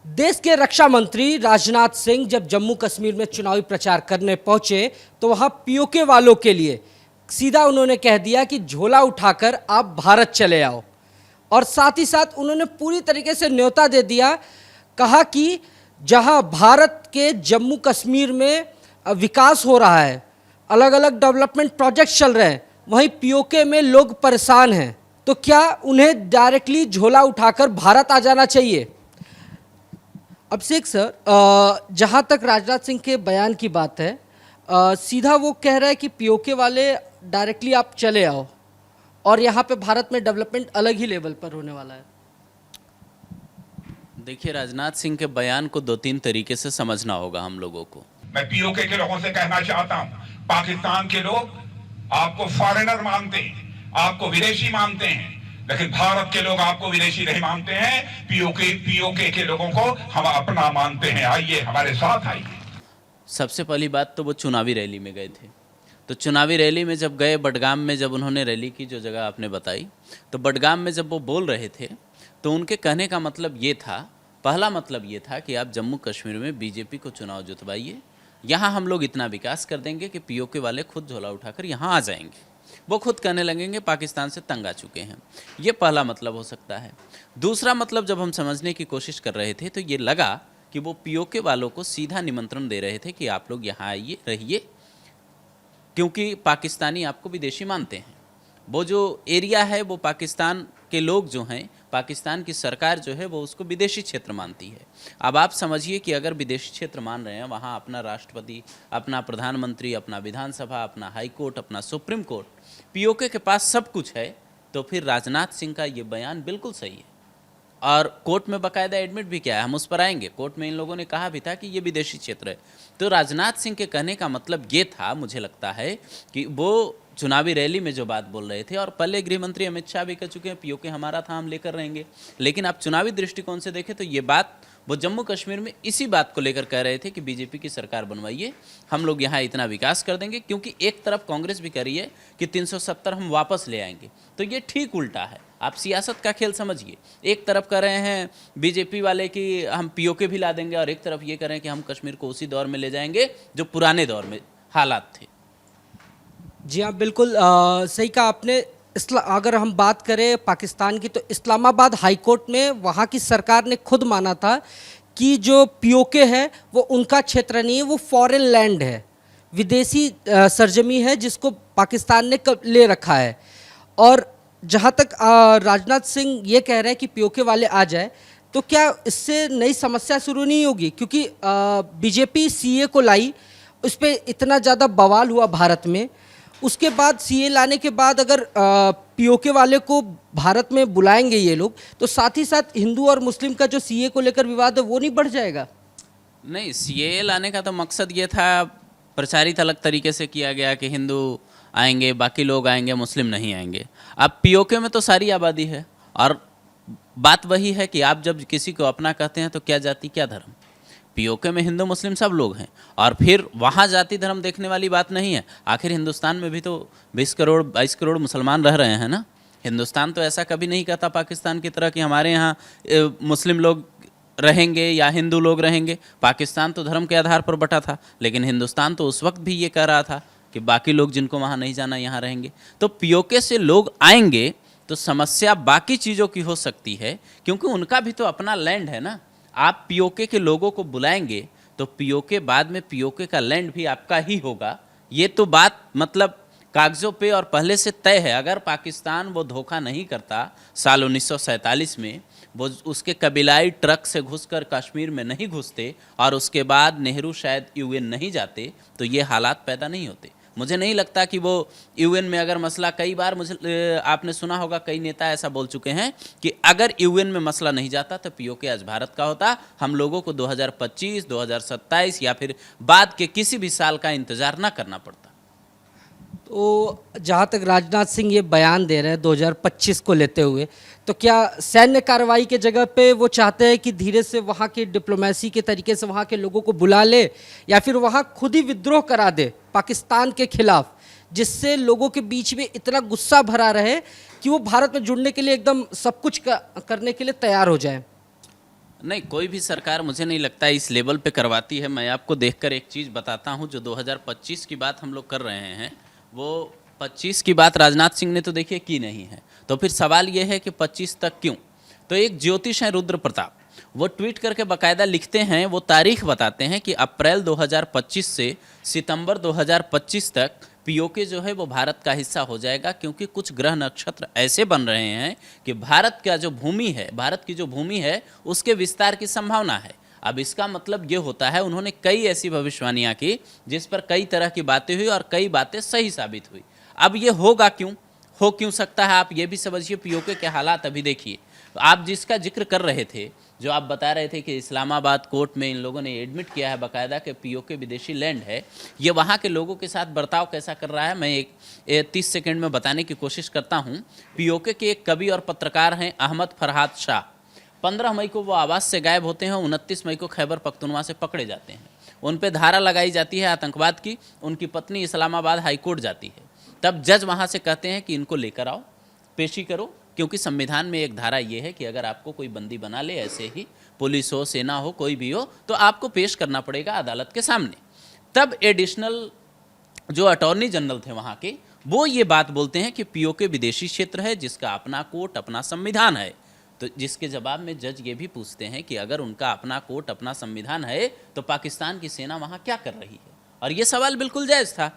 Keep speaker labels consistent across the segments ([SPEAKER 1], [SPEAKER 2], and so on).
[SPEAKER 1] देश के रक्षा मंत्री राजनाथ सिंह जब जम्मू कश्मीर में चुनावी प्रचार करने पहुंचे तो वहां पीओके वालों के लिए सीधा उन्होंने कह दिया कि झोला उठाकर आप भारत चले आओ। और साथ ही साथ उन्होंने पूरी तरीके से न्योता दे दिया, कहा कि जहां भारत के जम्मू कश्मीर में विकास हो रहा है, अलग अलग डेवलपमेंट प्रोजेक्ट चल रहे हैं, वहीं पीओके में लोग परेशान हैं, तो क्या उन्हें डायरेक्टली झोला उठाकर भारत आ जाना चाहिए। अभिषेक सर, जहाँ तक राजनाथ सिंह के बयान की बात है, सीधा वो कह रहा है कि पीओके वाले डायरेक्टली आप चले आओ और यहाँ पे भारत में डेवलपमेंट अलग ही लेवल पर होने वाला है।
[SPEAKER 2] देखिए, राजनाथ सिंह के बयान को दो तीन तरीके से समझना होगा हम लोगों को।
[SPEAKER 3] मैं पीओके के लोगों से कहना चाहता हूं, पाकिस्तान के लोग आपको फॉरेनर मानते हैं, आपको विदेशी मानते हैं, लेकिन भारत के लोग आपको विदेशी नहीं मानते हैं। पीओके के लोगों को हम अपना मानते हैं। आइए हमारे साथ आइए।
[SPEAKER 2] सबसे पहली बात तो वो चुनावी रैली में गए थे, तो चुनावी रैली में जब गए, बडगाम में जब उन्होंने रैली की, जो जगह आपने बताई, तो बडगाम में जब वो बोल रहे थे तो उनके कहने का मतलब ये था, पहला मतलब ये था कि आप जम्मू कश्मीर में बीजेपी को चुनाव जितवाइए, यहाँ हम लोग इतना विकास कर देंगे कि पीओके वाले खुद झोला उठाकर यहाँ आ जाएंगे। वो खुद कहने लगेंगे पाकिस्तान से तंग आ चुके हैं। ये पहला मतलब हो सकता है। दूसरा मतलब जब हम समझने की कोशिश कर रहे थे तो ये लगा कि वो पीओके वालों को सीधा निमंत्रण दे रहे थे कि आप लोग यहाँ आइए, रहिए, क्योंकि पाकिस्तानी आपको विदेशी मानते हैं। वो जो एरिया है वो पाकिस्तान के लोग जो हैं, पाकिस्तान की सरकार जो है वो उसको विदेशी क्षेत्र मानती है। अब आप समझिए कि अगर विदेशी क्षेत्र मान रहे हैं, वहाँ अपना राष्ट्रपति, अपना प्रधानमंत्री, अपना विधानसभा, अपना हाई कोर्ट, अपना सुप्रीम कोर्ट, पीओके के पास सब कुछ है, तो फिर राजनाथ सिंह का ये बयान बिल्कुल सही है। और कोर्ट में बाकायदा एडमिट भी किया है, हम उस पर आएंगे। कोर्ट में इन लोगों ने कहा भी था कि ये विदेशी क्षेत्र है। तो राजनाथ सिंह के कहने का मतलब ये था, मुझे लगता है, कि वो चुनावी रैली में जो बात बोल रहे थे, और पहले गृह मंत्री अमित शाह भी कह चुके हैं पीओके हमारा था, हम लेकर रहेंगे। लेकिन आप चुनावी दृष्टिकोण से देखें तो ये बात वो जम्मू कश्मीर में इसी बात को लेकर कह रहे थे कि बीजेपी की सरकार बनवाइए, हम लोग यहाँ इतना विकास कर देंगे। क्योंकि एक तरफ कांग्रेस भी कह रही है कि 370 हम वापस ले आएंगे, तो ये ठीक उल्टा है। आप सियासत का खेल समझिए। एक तरफ कह रहे हैं बीजेपी वाले कि हम पीओके भी ला देंगे, और एक तरफ ये कह रहे हैं कि हम कश्मीर को उसी दौर में ले जाएंगे जो पुराने दौर में हालात थे।
[SPEAKER 1] जी हाँ, बिल्कुल सही कहा आपने। अगर हम बात करें पाकिस्तान की, तो इस्लामाबाद हाई कोर्ट में वहाँ की सरकार ने खुद माना था कि जो पीओके है वो उनका क्षेत्र नहीं है, वो फॉरेन लैंड है, विदेशी सरजमी है जिसको पाकिस्तान ने ले रखा है। और जहाँ तक राजनाथ सिंह ये कह रहे हैं कि पीओके वाले आ जाए, तो क्या इससे नई समस्या शुरू नहीं होगी? क्योंकि बीजेपी सीए को लाई, उस पर इतना ज़्यादा बवाल हुआ भारत में, उसके बाद सीए लाने के बाद अगर पीओके वाले को भारत में बुलाएंगे ये लोग, तो साथ ही साथ हिंदू और मुस्लिम का जो सीए को लेकर विवाद है वो नहीं बढ़ जाएगा?
[SPEAKER 2] नहीं, सीए लाने का तो मकसद ये था, प्रचारित अलग तरीके से किया गया कि हिंदू आएंगे, बाकी लोग आएंगे, मुस्लिम नहीं आएंगे। अब पीओके में तो सारी आबादी है, और बात वही है कि आप जब किसी को अपना कहते हैं तो क्या जाति क्या धर्म। पीओके में हिंदू मुस्लिम सब लोग हैं, और फिर वहाँ जाति धर्म देखने वाली बात नहीं है। आखिर हिंदुस्तान में भी तो 20 करोड़ 22 करोड़ मुसलमान रह रहे हैं ना। हिंदुस्तान तो ऐसा कभी नहीं कहता पाकिस्तान की तरह कि हमारे यहाँ मुस्लिम लोग रहेंगे या हिंदू लोग रहेंगे। पाकिस्तान तो धर्म के आधार पर बटा था, लेकिन हिंदुस्तान तो उस वक्त भी ये कह रहा था कि बाकी लोग जिनको वहाँ नहीं जाना यहाँ रहेंगे। तो पीओके से लोग आएंगे तो समस्या बाकी चीज़ों की हो सकती है, क्योंकि उनका भी तो अपना लैंड है ना। आप पीओके के लोगों को बुलाएंगे तो पीओके बाद में पीओके का लैंड भी आपका ही होगा। ये तो बात मतलब कागज़ों पे और पहले से तय है। अगर पाकिस्तान वो धोखा नहीं करता, साल 1947 में वो उसके कबीलाई ट्रक से घुसकर कश्मीर में नहीं घुसते, और उसके बाद नेहरू शायद यूएन नहीं जाते, तो ये हालात पैदा नहीं होते। मुझे नहीं लगता कि वो यूएन में अगर मसला, कई बार मुझे आपने सुना होगा कई नेता ऐसा बोल चुके हैं कि अगर यूएन में मसला नहीं जाता तो पीओके आज भारत का होता, हम लोगों को 2025, 2027 या फिर बाद के किसी भी साल का इंतजार ना करना पड़ता।
[SPEAKER 1] तो जहाँ तक राजनाथ सिंह ये बयान दे रहे हैं 2025 को लेते हुए, तो क्या सैन्य कार्रवाई के जगह पे वो चाहते हैं कि धीरे से वहाँ की डिप्लोमेसी के तरीके से वहाँ के लोगों को बुला ले, या फिर वहाँ खुद ही विद्रोह करा दे पाकिस्तान के खिलाफ, जिससे लोगों के बीच में इतना गुस्सा भरा रहे कि वो भारत में जुड़ने के लिए एकदम सब कुछ करने के लिए तैयार हो जाए?
[SPEAKER 2] नहीं, कोई भी सरकार मुझे नहीं लगता इस लेवल पे करवाती है। मैं आपको देखकर एक चीज़ बताता हूँ, जो 2025 की बात हम लोग कर रहे हैं, वो 25 की बात राजनाथ सिंह ने तो देखिए की नहीं है। तो फिर सवाल ये है कि 25 तक क्यों? तो एक ज्योतिष हैं रुद्र प्रताप, वो ट्वीट करके बाकायदा लिखते हैं, वो तारीख बताते हैं कि अप्रैल 2025 से सितंबर 2025 तक पीओके जो है वो भारत का हिस्सा हो जाएगा, क्योंकि कुछ ग्रह नक्षत्र ऐसे बन रहे हैं कि भारत का जो भूमि है, भारत की जो भूमि है उसके विस्तार की संभावना है। अब इसका मतलब ये होता है, उन्होंने कई ऐसी भविष्यवाणियां की जिस पर कई तरह की बातें हुई और कई बातें सही साबित हुई। अब ये होगा क्यों, हो क्यों सकता है, आप ये भी समझिए। पीओके के हालात अभी देखिए, आप जिसका जिक्र कर रहे थे, जो आप बता रहे थे कि इस्लामाबाद कोर्ट में इन लोगों ने एडमिट किया है बाकायदा कि पीओके विदेशी लैंड है, ये वहाँ के लोगों के साथ बर्ताव कैसा कर रहा है, मैं एक 30 सेकंड में बताने की कोशिश करता हूँ। पीओके के एक कवि और पत्रकार हैं अहमद फरहाद शाह। 15 मई को वो आवास से गायब होते हैं, 29 मई को खैबर पख्तूनवा से पकड़े जाते हैं। उन पर धारा लगाई जाती है आतंकवाद की। उनकी पत्नी इस्लामाबाद हाईकोर्ट जाती है, तब जज वहाँ से कहते हैं कि इनको लेकर आओ, पेशी करो, क्योंकि संविधान में एक धारा ये है कि अगर आपको कोई बंदी बना ले, ऐसे ही पुलिस हो, सेना हो, कोई भी हो, तो आपको पेश करना पड़ेगा अदालत के सामने। तब एडिशनल जो अटॉर्नी जनरल थे वहाँ के, वो ये बात बोलते हैं कि पीओके विदेशी क्षेत्र है जिसका अपना कोर्ट, अपना संविधान है। तो जिसके जवाब में जज ये भी पूछते हैं कि अगर उनका अपना कोर्ट, अपना संविधान है, तो पाकिस्तान की सेना वहाँ क्या कर रही है? और ये सवाल बिल्कुल जायज़ था।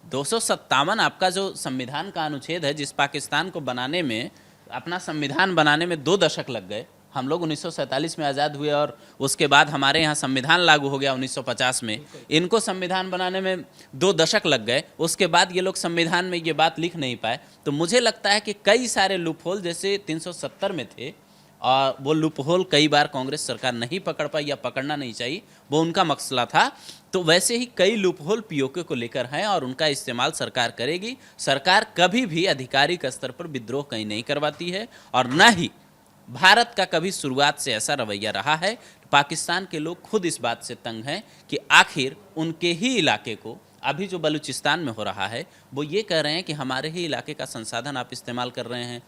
[SPEAKER 2] 257 आपका जो संविधान का अनुच्छेद है, जिस पाकिस्तान को बनाने में, अपना संविधान बनाने में 2 दशक लग गए। हम लोग 1947 में आज़ाद हुए और उसके बाद हमारे यहाँ संविधान लागू हो गया 1950 में। इनको संविधान बनाने में 2 दशक लग गए, उसके बाद ये लोग संविधान में ये बात लिख नहीं पाए। तो मुझे लगता है कि कई सारे लूपहोल जैसे 370 में थे, और वो लूपहोल कई बार कांग्रेस सरकार नहीं पकड़ पाई या पकड़ना नहीं चाहिए, वो उनका मसला था। तो वैसे ही कई लूपहोल पीओके को लेकर हैं और उनका इस्तेमाल सरकार करेगी। सरकार कभी भी आधिकारिक स्तर पर विद्रोह कहीं नहीं करवाती है, और न ही भारत का कभी शुरुआत से ऐसा रवैया रहा है। पाकिस्तान के लोग खुद इस बात से तंग हैं कि आखिर उनके ही इलाके को, अभी जो बलूचिस्तान में हो रहा है, वो ये कह रहे हैं कि हमारे ही इलाके का संसाधन आप इस्तेमाल कर रहे हैं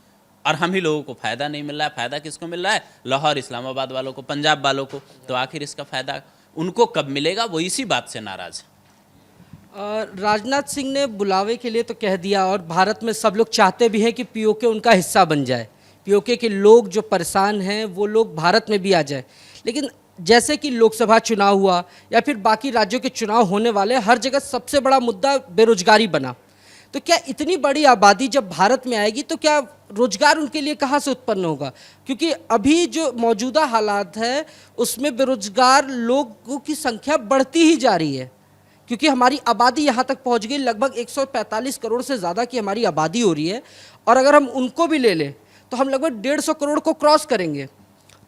[SPEAKER 2] और हम ही लोगों को फ़ायदा नहीं मिल रहा है। फ़ायदा किसको मिल रहा है? लाहौर, इस्लामाबाद वालों को, पंजाब वालों को। तो आखिर इसका फ़ायदा उनको कब मिलेगा? वो इसी बात से नाराज़ है।
[SPEAKER 1] राजनाथ सिंह ने बुलावे के लिए तो कह दिया, और भारत में सब लोग चाहते भी हैं कि पीओके उनका हिस्सा बन जाए, पीओके के लोग जो परेशान हैं वो लोग भारत में भी आ जाए। लेकिन जैसे कि लोकसभा चुनाव हुआ या फिर बाकी राज्यों के चुनाव होने वाले, हर जगह सबसे बड़ा मुद्दा बेरोजगारी बना। तो क्या इतनी बड़ी आबादी जब भारत में आएगी तो क्या रोजगार उनके लिए कहाँ से उत्पन्न होगा? क्योंकि अभी जो मौजूदा हालात है उसमें बेरोजगार लोगों की संख्या बढ़ती ही जा रही है, क्योंकि हमारी आबादी यहाँ तक पहुँच गई, लगभग 145 करोड़ से ज़्यादा की हमारी आबादी हो रही है। और अगर हम उनको भी ले लें तो हम लगभग 150 करोड़ को क्रॉस करेंगे।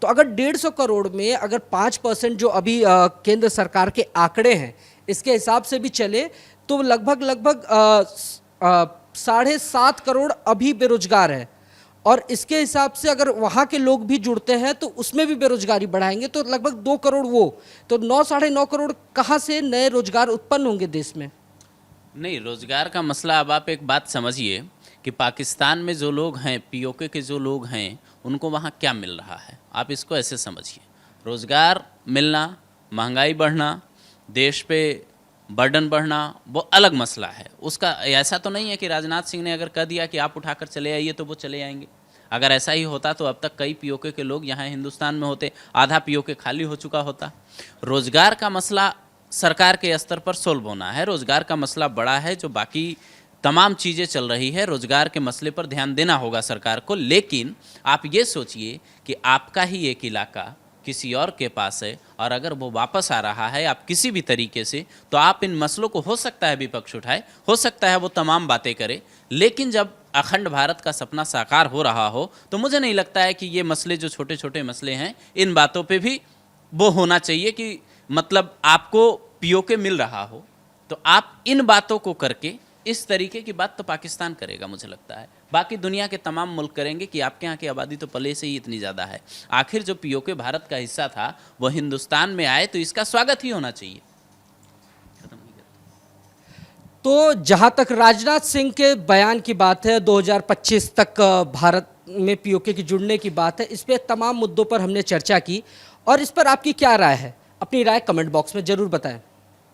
[SPEAKER 1] तो अगर 150 करोड़ में अगर 5% जो अभी केंद्र सरकार के आंकड़े हैं इसके हिसाब से भी चले तो लगभग 7.5 करोड़ अभी बेरोजगार है। और इसके हिसाब से अगर वहाँ के लोग भी जुड़ते हैं तो उसमें भी बेरोजगारी बढ़ाएंगे तो लगभग 2 करोड़, वो तो 9-9.5 करोड़ कहाँ से नए रोजगार उत्पन्न होंगे देश में?
[SPEAKER 2] नहीं, रोजगार का मसला, अब आप एक बात समझिए कि पाकिस्तान में जो लोग हैं, पीओके के जो लोग हैं, उनको वहाँ क्या मिल रहा है। आप इसको ऐसे समझिए, रोजगार मिलना, महंगाई बढ़ना, देश पे बर्डन बढ़ना, वो अलग मसला है। उसका ऐसा तो नहीं है कि राजनाथ सिंह ने अगर कह दिया कि आप उठाकर चले आइए तो वो चले आएंगे। अगर ऐसा ही होता तो अब तक कई पीओके के लोग यहाँ हिंदुस्तान में होते, आधा पीओके खाली हो चुका होता। रोजगार का मसला सरकार के स्तर पर सोल्व होना है। रोजगार का मसला बड़ा है, जो बाकी तमाम चीज़ें चल रही है, रोजगार के मसले पर ध्यान देना होगा सरकार को। लेकिन आप ये सोचिए कि आपका ही एक इलाका किसी और के पास है, और अगर वो वापस आ रहा है आप किसी भी तरीके से, तो आप इन मसलों को, हो सकता है विपक्ष उठाए, हो सकता है वो तमाम बातें करे, लेकिन जब अखंड भारत का सपना साकार हो रहा हो तो मुझे नहीं लगता है कि ये मसले, जो छोटे छोटे मसले हैं, इन बातों पे भी वो होना चाहिए कि मतलब आपको पीओके मिल रहा हो तो आप इन बातों को करके, इस तरीके की बात तो पाकिस्तान करेगा मुझे लगता है। बाकी दुनिया के तमाम मुल्क करेंगे कि आपके यहाँ की आबादी तो पहले से ही इतनी ज़्यादा है, आखिर जो पीओके भारत का हिस्सा था वो हिंदुस्तान में आए तो इसका स्वागत ही होना चाहिए।
[SPEAKER 1] तो जहाँ तक राजनाथ सिंह के बयान की बात है, 2025 तक भारत में पीओके के जुड़ने की बात है, इस पे तमाम मुद्दों पर हमने चर्चा की। और इस पर आपकी क्या राय है? अपनी राय कमेंट बॉक्स में जरूर बताएं।